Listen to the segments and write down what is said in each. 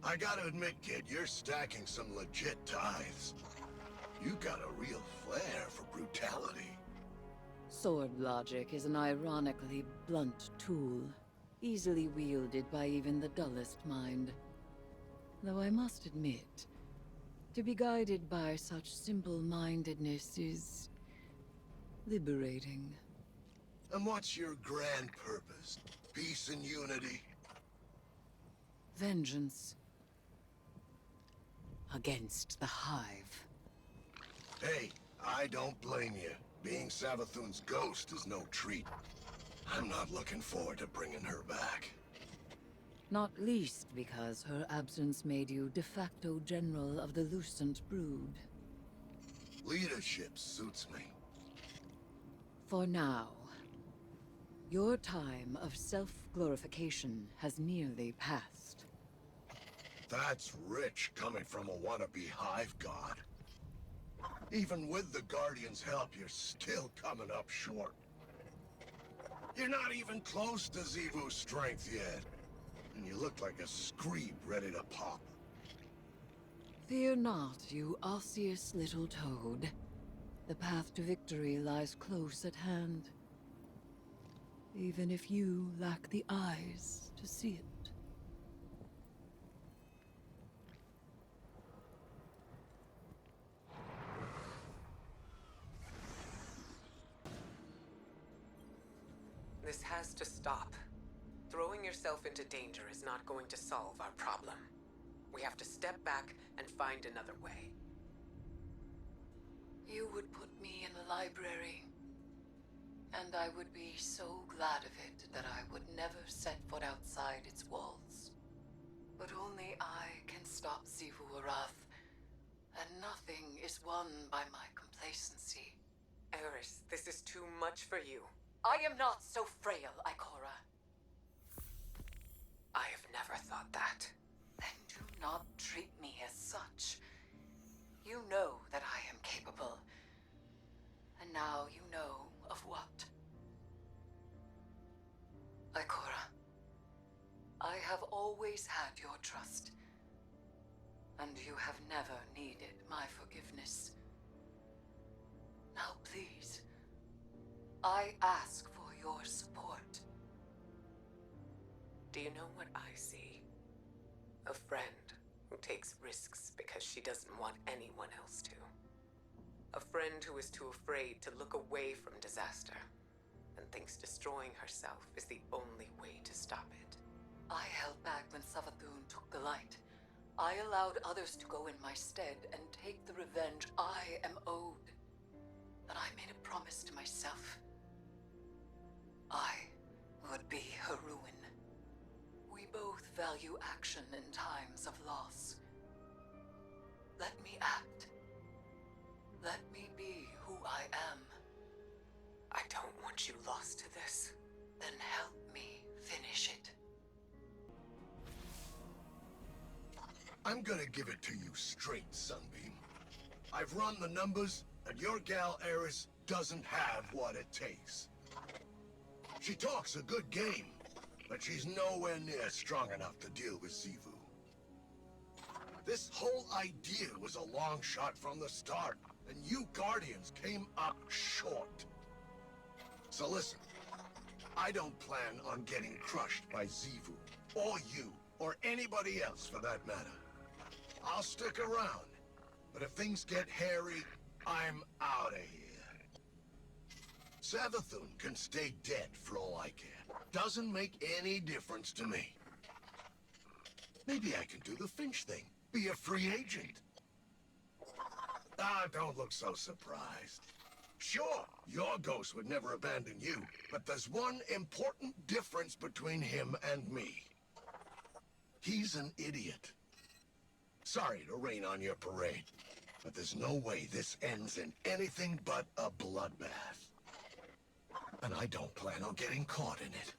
I gotta admit, kid, you're stacking some legit tithes. You got a real flair for brutality. Sword logic is an ironically blunt tool, easily wielded by even the dullest mind. Though I must admit, to be guided by such simple-mindedness is liberating. And what's your grand purpose? Peace and unity? Vengeance. Against the Hive. Hey, I don't blame you. Being Savathun's ghost is no treat. I'm not looking forward to bringing her back. Not least because her absence made you de facto general of the Lucent Brood. Leadership suits me. For now, your time of self-glorification has nearly passed. That's rich coming from a wannabe hive god. Even with the Guardian's help, you're still coming up short. You're not even close to Xivu's strength yet. And you look like a screeb ready to pop. Fear not, you osseous little toad. The path to victory lies close at hand. Even if you lack the eyes to see it. This has to stop. Throwing yourself into danger is not going to solve our problem. We have to step back and find another way. You would put me in the library, and I would be so glad of it that I would never set foot outside its walls. But only I can stop Xivu Arath, and nothing is won by my complacency. Eris, this is too much for you. I am not so frail, Ikora. I have never thought that. Then do not treat me as such. You know that I am capable. And now you know of what. Ikora, I have always had your trust. And you have never needed my forgiveness. Now please, I ask for your support. Do you know what I see? A friend who takes risks because she doesn't want anyone else to. A friend who is too afraid to look away from disaster and thinks destroying herself is the only way to stop it. I held back when Savathun took the light. I allowed others to go in my stead and take the revenge I am owed. But I made a promise to myself. I would be her ruin. We both value action in times of loss. Let me act. Let me be who I am. I don't want you lost to this. Then help me finish it. I'm gonna give it to you straight, Sunbeam. I've run the numbers, and your gal Eris doesn't have what it takes. She talks a good game, but she's nowhere near strong enough to deal with Xivu. This whole idea was a long shot from the start, and you Guardians came up short. So listen, I don't plan on getting crushed by Xivu, or you, or anybody else for that matter. I'll stick around, but if things get hairy, I'm out of here. Savathun can stay dead for all I care. Doesn't make any difference to me. Maybe I can do the Finch thing. Be a free agent. Ah, don't look so surprised. Sure, your ghost would never abandon you, but there's one important difference between him and me. He's an idiot. Sorry to rain on your parade, but there's no way this ends in anything but a bloodbath. And I don't plan on getting caught in it.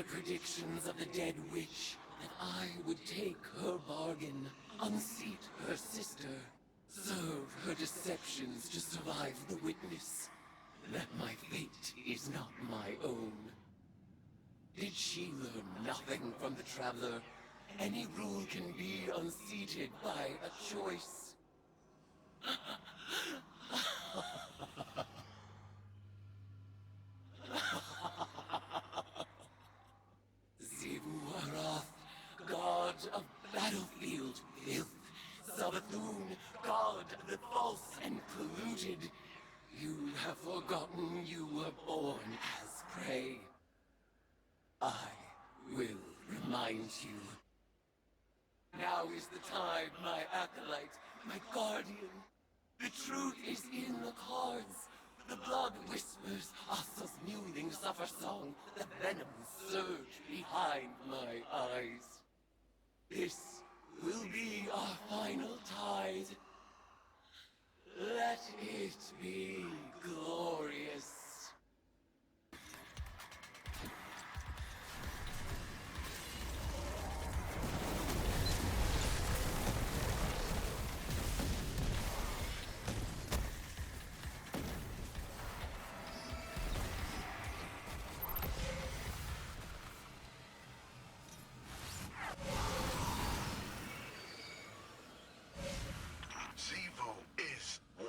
predictions of the dead witch that I would take her bargain, unseat her sister, serve her deceptions to survive the witness, that my fate is not my own. Did she learn nothing from the Traveler? Any rule can be unseated by a choice. Zivu-Arath, god of battlefield filth. Savathun, god of the false and polluted. You have forgotten you were born as prey. I will remind you. Now is the time, my acolyte, my guardian. The truth is in the cards. The blood whispers Asa's mewling suffer song. The venom surge behind my eyes. This will be our final tithe. Let it be glorious. Zivu is war.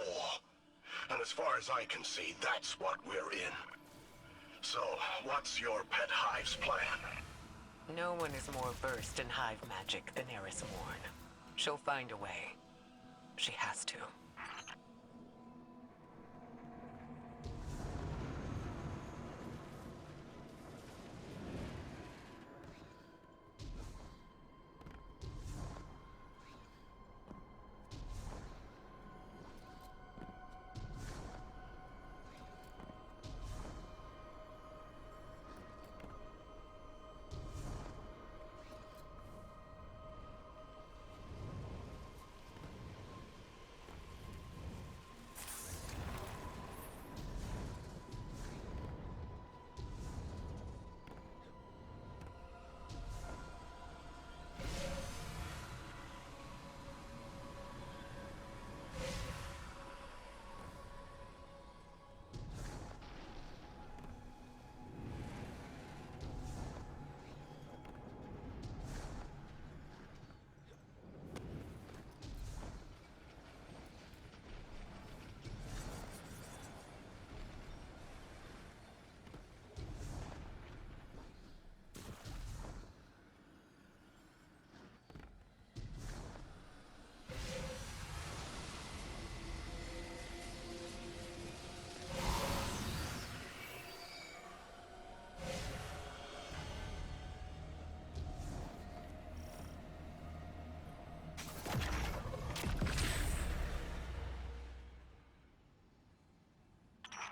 And as far as I can see, that's what we're in. So, what's your pet hive's plan? No one is more versed in hive magic than Eris Morn. She'll find a way. She has to.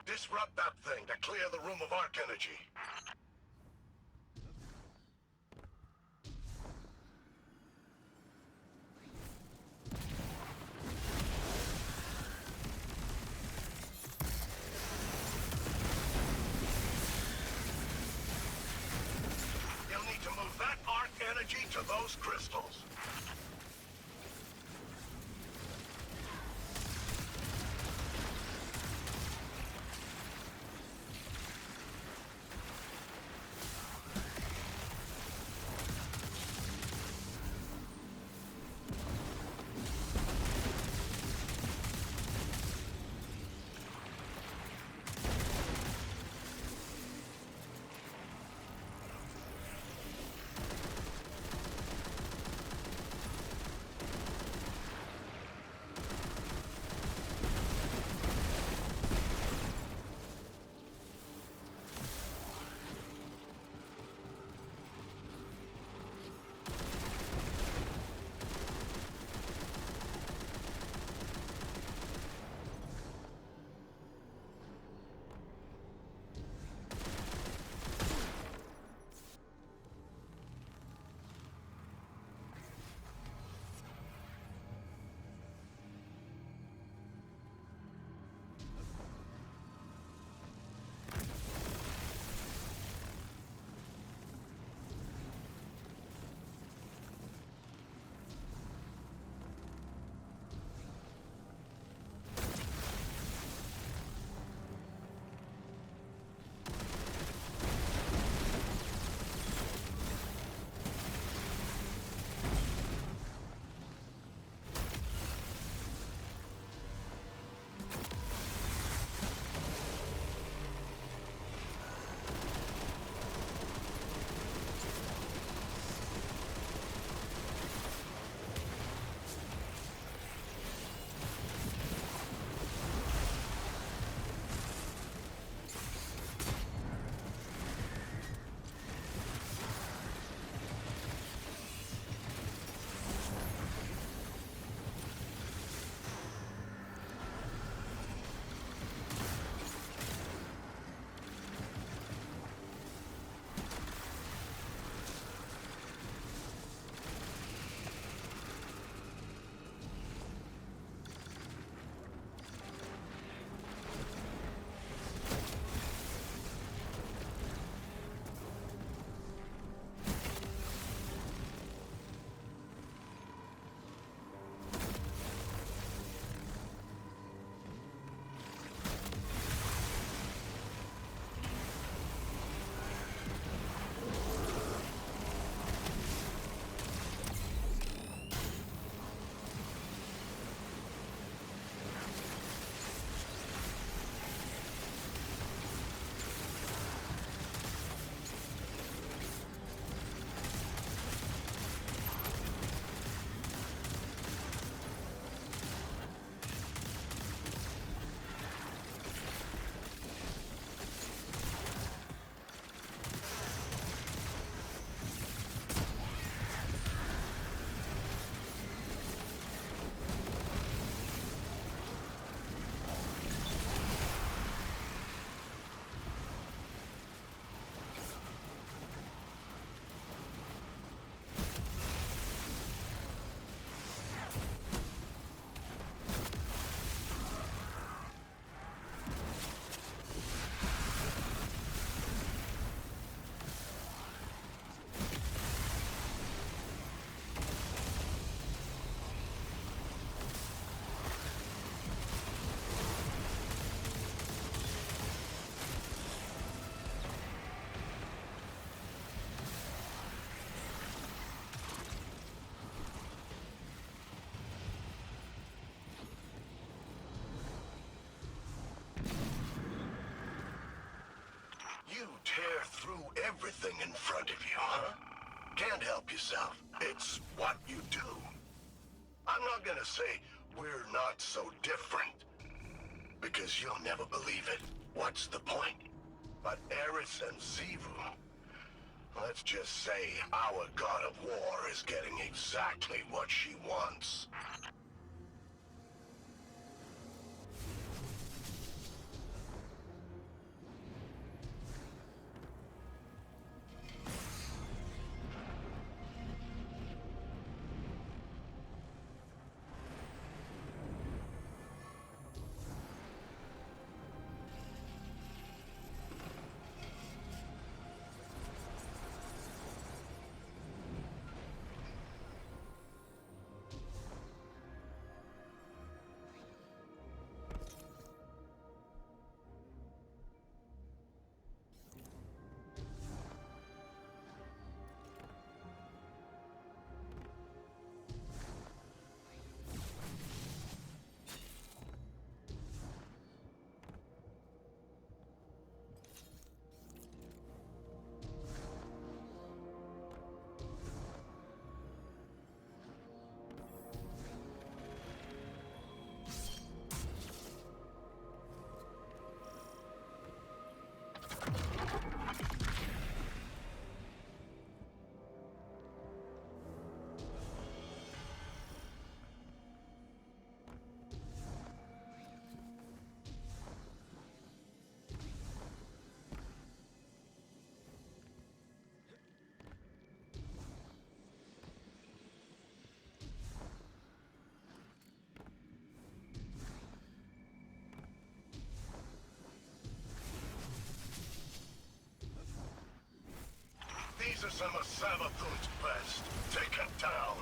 Disrupt that thing to clear the room of arc energy. You'll need to move that arc energy to those crystals. everything in front of you, huh? Can't help yourself. It's what you do. I'm not gonna say we're not so different, because you'll never believe it. What's the point? But Eris and Xivu, let's just say our god of war is getting exactly what she wants. These are some of Savathun's best. Take him down.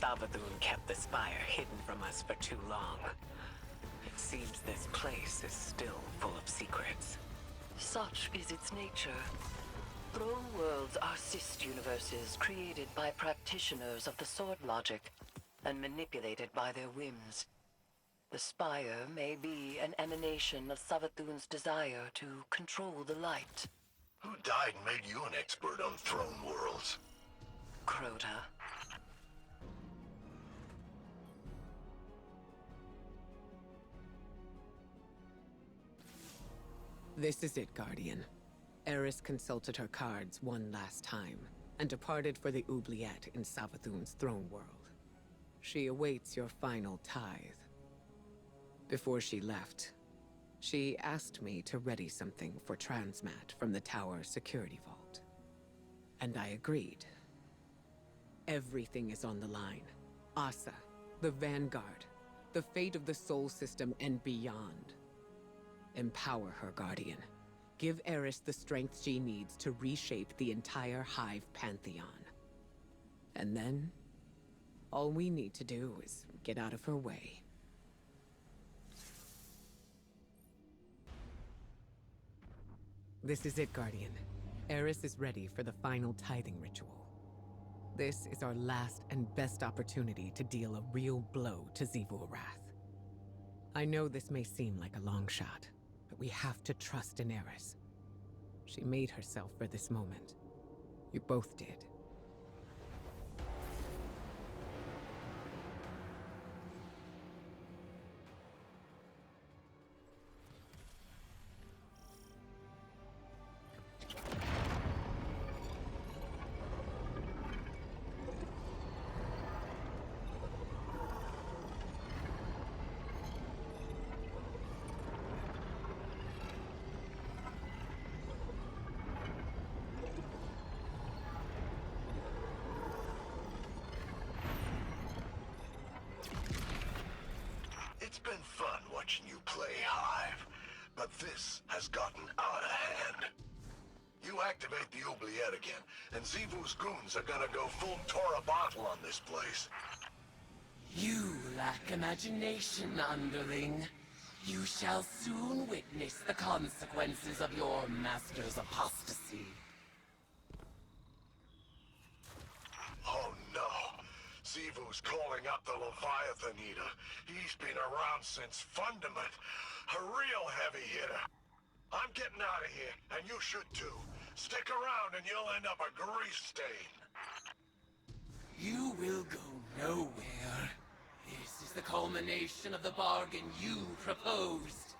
Savathun kept the spire hidden from us for too long. It seems this place is still full of secrets. Such is its nature. Throne worlds are cyst universes created by practitioners of the sword logic and manipulated by their whims. The spire may be an emanation of Savathun's desire to control the light. Who died and made you an expert on throne worlds? Crota. This is it, Guardian. Eris consulted her cards one last time, and departed for the oubliette in Savathun's throne world. She awaits your final tithe. Before she left, she asked me to ready something for Transmat from the tower's security vault. And I agreed. Everything is on the line. Asa, the Vanguard, the fate of the Sol System and beyond. Empower her, Guardian. Give Eris the strength she needs to reshape the entire Hive Pantheon. And then, all we need to do is get out of her way. This is it, Guardian. Eris is ready for the final tithing ritual. This is our last and best opportunity to deal a real blow to Xivu Arath. I know this may seem like a long shot, but we have to trust in Eris. She made herself for this moment. You both did. It's been fun watching you play, Hive, but this has gotten out of hand. You activate the oubliette again, and Xivu's goons are gonna go full Tora bottle on this place. You lack imagination, underling. You shall soon witness the consequences of your master's apostasy. Oh no. Xivu's calling up the Leviathan Eater. He's been around since Fundament. A real heavy hitter. I'm getting out of here, and you should too. Stick around and you'll end up a grease stain. You will go nowhere. This is the culmination of the bargain you proposed.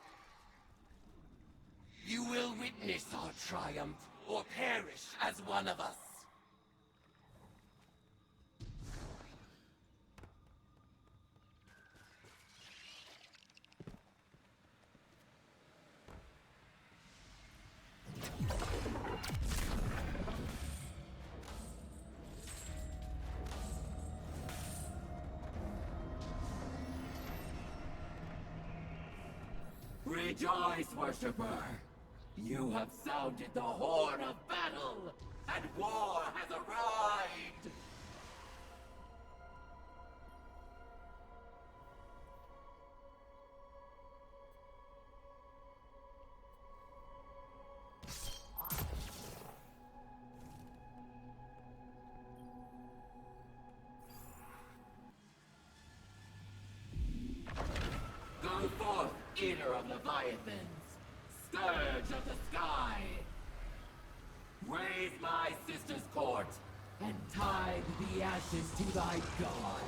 You will witness our triumph, or perish as one of us. Rejoice, worshipper! You have sounded the horn of battle, and war has arrived! Go forth, eater of Leviathans, scourge of the sky! Raise my sister's court, and tithe the ashes to thy god!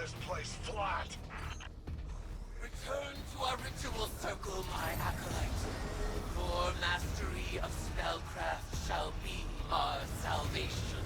this place flat. Return to our ritual circle, my acolyte. Your mastery of spellcraft shall be our salvation.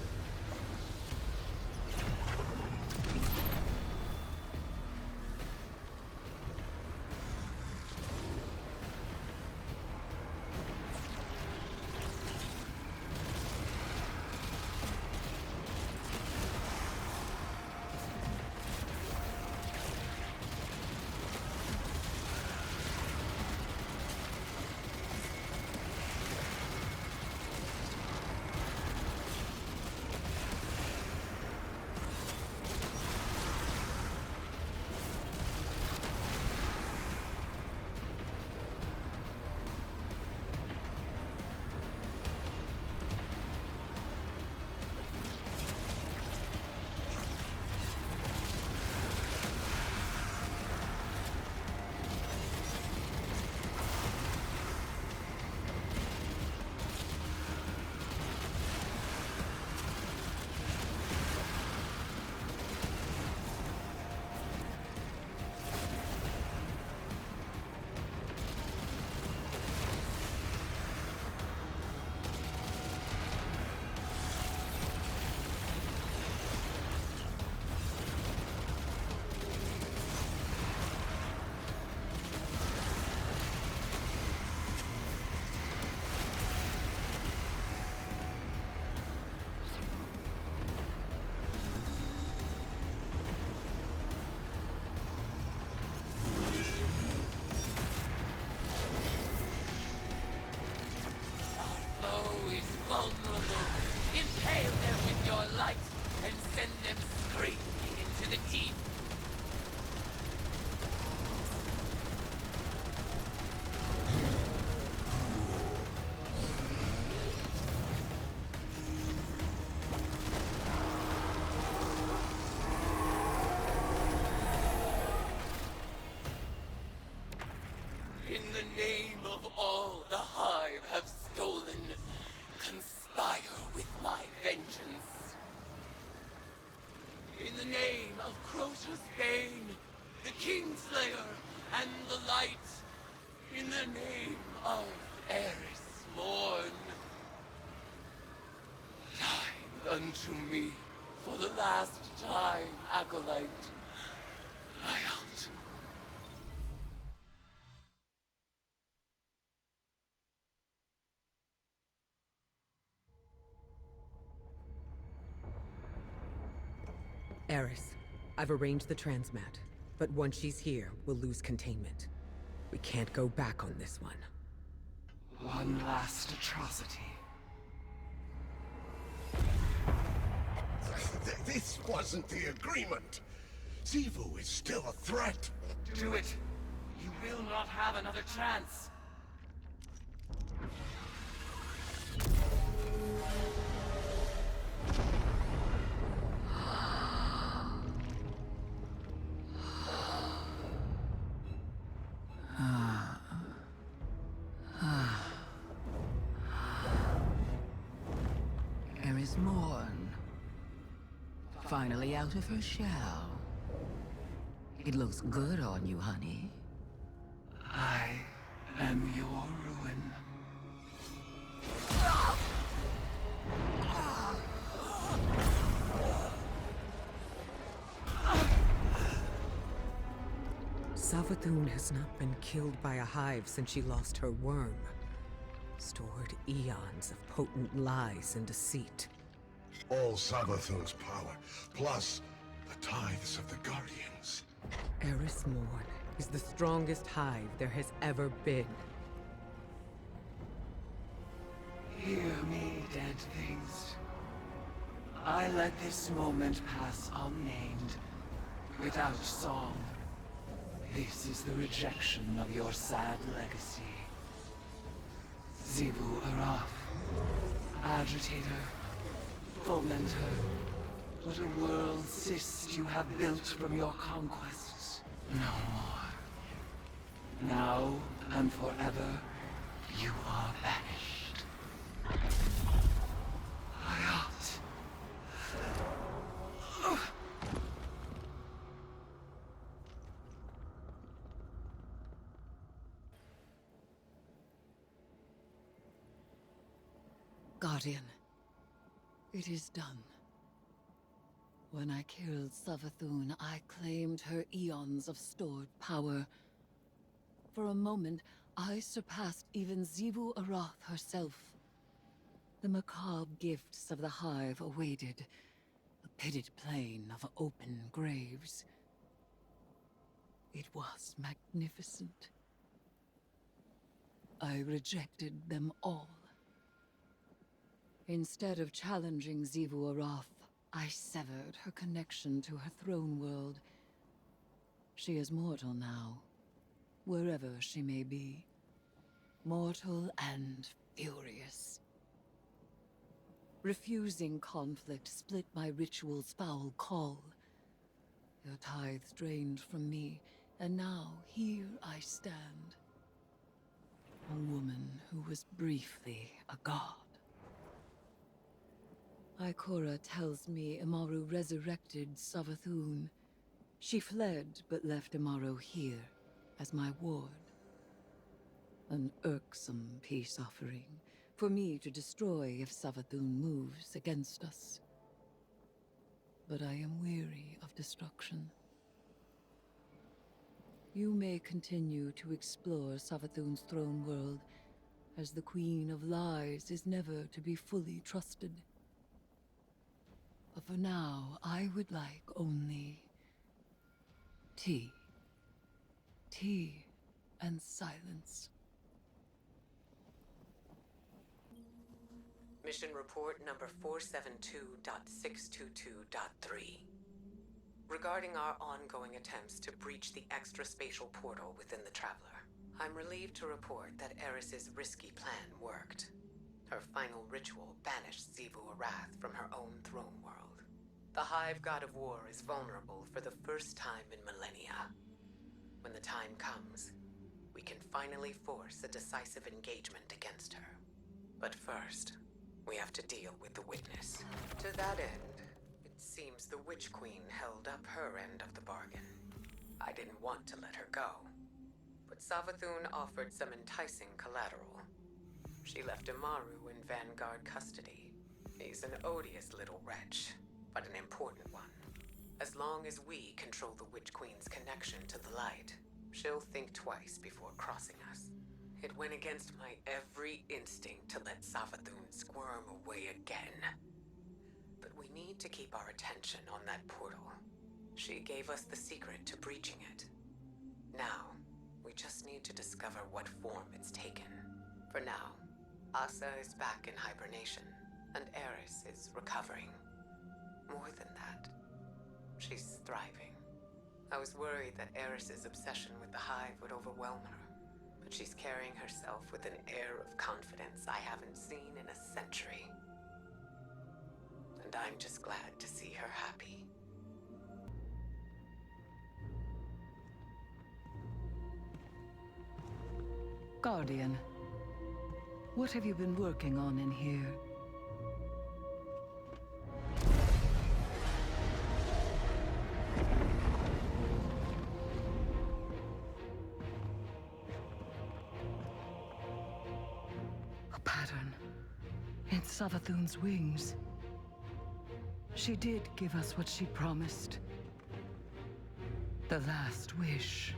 Vulnerable. Impale them with your light and send them screaming into the deep. In the name of all the Hive have stolen, conspire with my vengeance. In the name of Crota's Bane, the Kingslayer, and the Light, in the name of Eris Morn, die unto me for the last time, Acolyte. I out. Eris, I've arranged the transmat, but once she's here, we'll lose containment. We can't go back on this one. One last atrocity. This wasn't the agreement. Zivu is still a threat. Do it! You will not have another chance! Eris Morn. Finally out of her shell. It looks good on you, honey. I am your ruin. Savathun has not been killed by a hive since she lost her worm. Stored eons of potent lies and deceit. All Savathun's power, plus the tithes of the Guardians. Eris Morn is the strongest hive there has ever been. Hear me, dead things. I let this moment pass unnamed, without song. This is the rejection of your sad legacy. Zivu Araf, agitator, fomenter, what a world cyst you have built from your conquests. No more. Now and forever, you are banished. Hayat. Guardian, it is done. When I killed Savathun, I claimed her eons of stored power. For a moment, I surpassed even Xivu Arath herself. The macabre gifts of the Hive awaited, a pitted plain of open graves. It was magnificent. I rejected them all. Instead of challenging Xivu Arath, I severed her connection to her throne world. She is mortal now, wherever she may be. Mortal and furious. Refusing conflict split my ritual's foul call. Your tithes drained from me, and now here I stand. A woman who was briefly a god. Ikora tells me Amaru resurrected Savathun. She fled, but left Amaru here, as my ward. An irksome peace offering, for me to destroy if Savathun moves against us. But I am weary of destruction. You may continue to explore Savathun's throne world, as the Queen of Lies is never to be fully trusted. But for now, I would like only tea. Tea and silence. Mission report number 472.622.3. Regarding our ongoing attempts to breach the extra-spatial portal within the Traveler, I'm relieved to report that Eris's risky plan worked. Her final ritual banished Xivu Arath from her own throne world. The Hive God of War is vulnerable for the first time in millennia. When the time comes, we can finally force a decisive engagement against her. But first, we have to deal with the witness. To that end, it seems the Witch Queen held up her end of the bargain. I didn't want to let her go, but Savathun offered some enticing collateral. She left Amaru in Vanguard custody. He's an odious little wretch, but an important one. As long as we control the Witch Queen's connection to the light, she'll think twice before crossing us. It went against my every instinct to let Savathun squirm away again. But we need to keep our attention on that portal. She gave us the secret to breaching it. Now, we just need to discover what form it's taken. For now, Asa is back in hibernation, and Eris is recovering. More than that, she's thriving. I was worried that Eris's obsession with the Hive would overwhelm her, but she's carrying herself with an air of confidence I haven't seen in a century. And I'm just glad to see her happy. Guardian, what have you been working on in here? A pattern in Savathun's wings. She did give us what she promised. The last wish.